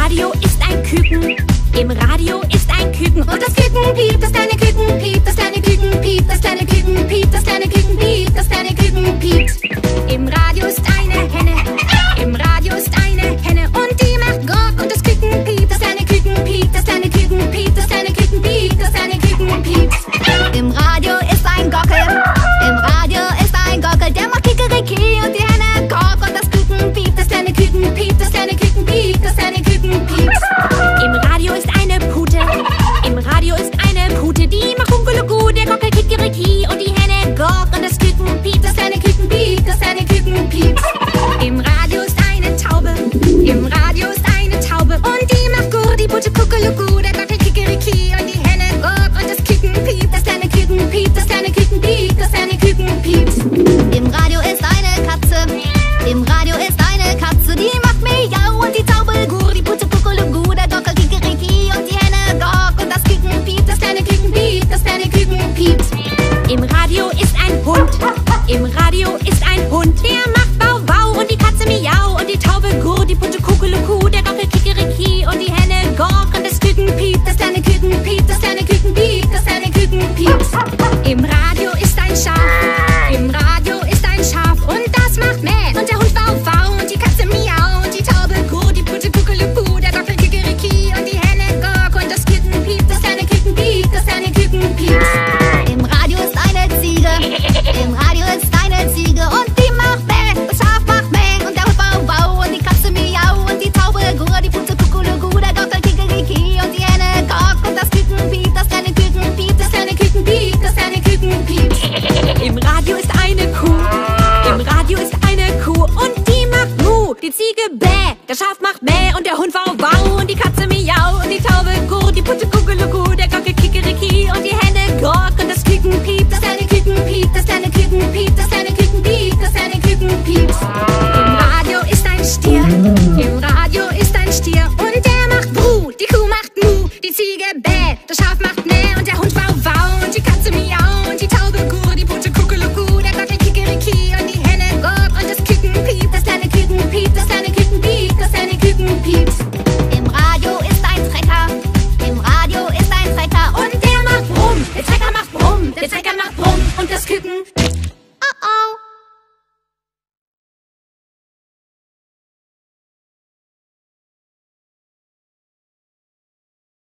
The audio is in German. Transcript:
Radio ist ein Küken. Im Radio ist ein Küken. Und das Küken piept, das kleine Küken piept, das kleine Küken piept, das kleine Küken piept, das kleine Küken piept, das kleine Küken piept. Im Radio ist eine Henne. Im Radio ist eine Henne und die macht Gok. Und das Küken piept, das kleine Küken piept, das kleine Küken piept, das kleine Küken piept, das kleine Küken piept. Im Radio ist ein Gockel. Im Radio ist ein Gockel, der macht Kikeriki und die Henne Gok. Und das Küken piept, das kleine Küken piept, das kleine Küken piept, das kleine Küken piept. Im Radio ist eine Pute. Im Radio ist eine Pute, die macht Kunkuluku, der Gockel Kikeriki und die Henne Gok. Und das Küken piept, das kleine Küken piept, das kleine Küken piept. Im Radio ist eine Taube. Im Radio ist eine Taube und die macht Gur, die Pute Kuckuluku, der Gockel Kikeriki und die Henne Gok. Und das Küken piept, das kleine Küken piept, das kleine Küken piept, das kleine Küken piept. Im Radio ist eine Katze. Im Radio ist eine Katze, die macht Miau und die Taube Gur, die Pute Kuckuluku, der Gockel Kikeriki und die Henne Gok. Und das Küken piept, das kleine Küken piept, das kleine Küken piept. Im Radio ist ein Hund. Im Radio ist ein Hund, der macht Bau Bau und die Katze Miau und die Taube Gur, die Pute Kuckuluku, der Gockel Kikeriki und die Henne Gok. Und das Küken piept, das kleine Küken piept, das kleine Küken piept, das kleine Küken piept. Im Radio ist ein Schaf. Im Radio ist ein Schaf und das macht Mäh und der Hund Bau Bau und die Katze Miau und die Taube Gur, die Pute Kuckuluku, der Gockel Kikeriki und die Henne Gok. Und das Küken piept, das kleine Küken piept, das kleine Küken piept. Im Radio ist eine Ziege. Im Radio ist eine Ziege und die macht Mäh. Das Schaf macht Mäh und der Hund Bau Bau und die Katze Miau und die Taube Gur, die Pute Kuckuluku, der Gockel Kikeriki und die Henne Gok. Und das Küken piept, das kleine Küken piept, das kleine Küken piept, das kleine Küken piept. Im Radio ist eine Kuh. Im Radio ist eine Kuh und die macht Mu. Die Ziege Bäh, der Schaf macht Mäh und der Hund Wow Wow und die Katze Miau und die Taube Gur, die Pute Kuckuluku, der Gockel Kikeriki und die Henne Gok. Und das Küken piept, das kleine Küken piept, das kleine Küken piept, das kleine Küken piept, das kleine Küken piept. Im Radio ist ein Stier. Im Radio ist ein Stier und der macht Bru. Die Kuh macht Mu, die Ziege Bäh, das Schaf macht Mäh und der Hund Wow Wow und die Katze Miau und die Taube Gur, die Pute